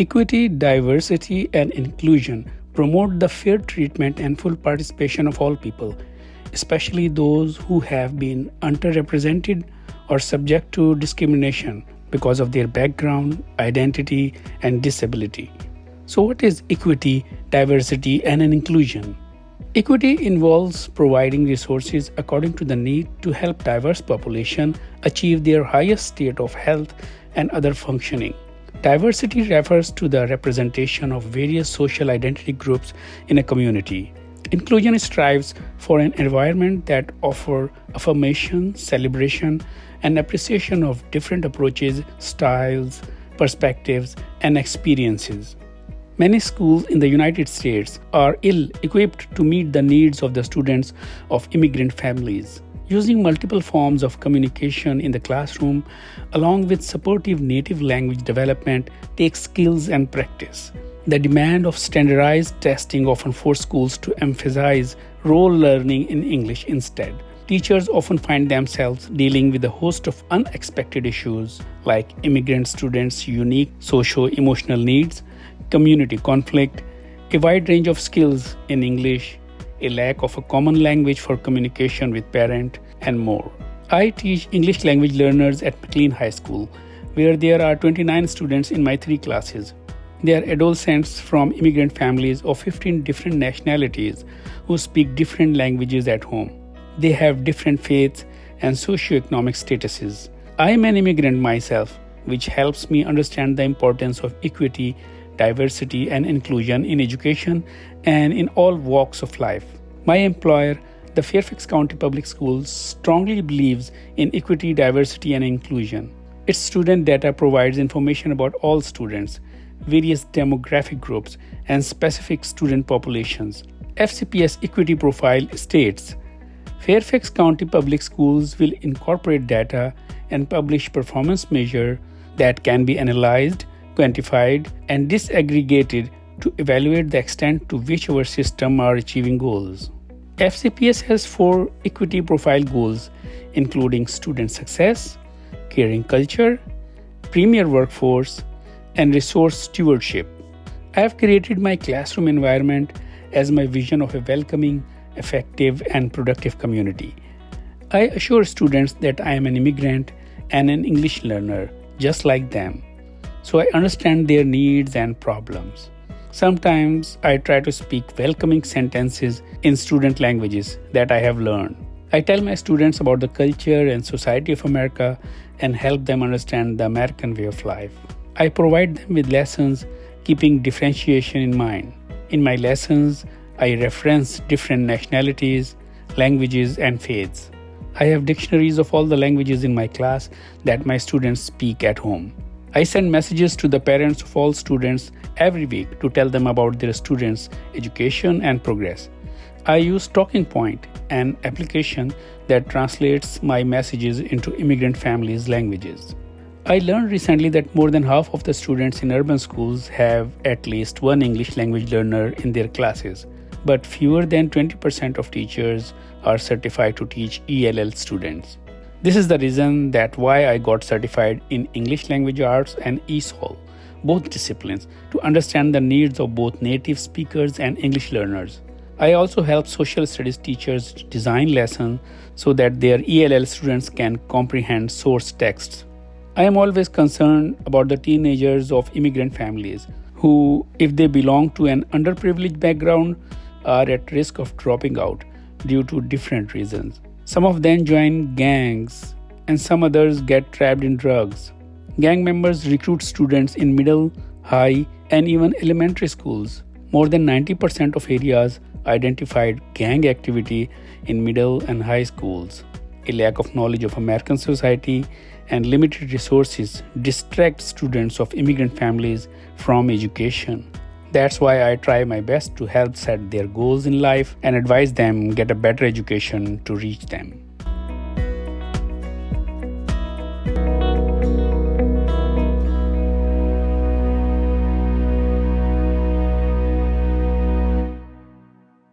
Equity, diversity, and inclusion promote the fair treatment and full participation of all people, especially those who have been underrepresented or subject to discrimination because of their background, identity, and disability. So, what is equity, diversity, and inclusion? Equity involves providing resources according to the need to help diverse population achieve their highest state of health and other functioning. Diversity refers to the representation of various social identity groups in a community. Inclusion strives for an environment that offers affirmation, celebration, and appreciation of different approaches, styles, perspectives, and experiences. Many schools in the United States are ill-equipped to meet the needs of the students of immigrant families. Using multiple forms of communication in the classroom, along with supportive native language development, takes skills and practice. The demand of standardized testing often forces schools to emphasize role learning in English instead. Teachers often find themselves dealing with a host of unexpected issues like immigrant students' unique socio-emotional needs, community conflict, a wide range of skills in English, a lack of a common language for communication with parents, and more. I teach English language learners at McLean High School, where there are 29 students in my 3 classes. They are adolescents from immigrant families of 15 different nationalities who speak different languages at home. They have different faiths and socioeconomic statuses. I am an immigrant myself, which helps me understand the importance of equity, diversity, and inclusion in education and in all walks of life. My employer, the Fairfax County Public Schools, strongly believes in equity, diversity, and inclusion. Its student data provides information about all students, various demographic groups, and specific student populations. FCPS Equity Profile states, Fairfax County Public Schools will incorporate data and publish performance measures that can be analyzed, quantified, and disaggregated to evaluate the extent to which our system are achieving goals. FCPS has 4 equity profile goals, including student success, caring culture, premier workforce, and resource stewardship. I have created my classroom environment as my vision of a welcoming, effective, and productive community. I assure students that I am an immigrant and an English learner, just like them, so I understand their needs and problems. Sometimes I try to speak welcoming sentences in student languages that I have learned. I tell my students about the culture and society of America and help them understand the American way of life. I provide them with lessons keeping differentiation in mind. In my lessons, I reference different nationalities, languages, and faiths. I have dictionaries of all the languages in my class that my students speak at home. I send messages to the parents of all students every week to tell them about their students' education and progress. I use Talking Point, an application that translates my messages into immigrant families' languages. I learned recently that more than half of the students in urban schools have at least one English language learner in their classes, but fewer than 20% of teachers are certified to teach ELL students. This is the reason that why I got certified in English Language Arts and ESOL, both disciplines, to understand the needs of both native speakers and English learners. I also help social studies teachers design lessons so that their ELL students can comprehend source texts. I am always concerned about the teenagers of immigrant families who, if they belong to an underprivileged background, are at risk of dropping out due to different reasons. Some of them join gangs, and some others get trapped in drugs. Gang members recruit students in middle, high, and even elementary schools. More than 90% of areas identified gang activity in middle and high schools. A lack of knowledge of American society and limited resources distract students of immigrant families from education. That's why I try my best to help set their goals in life and advise them get a better education to reach them.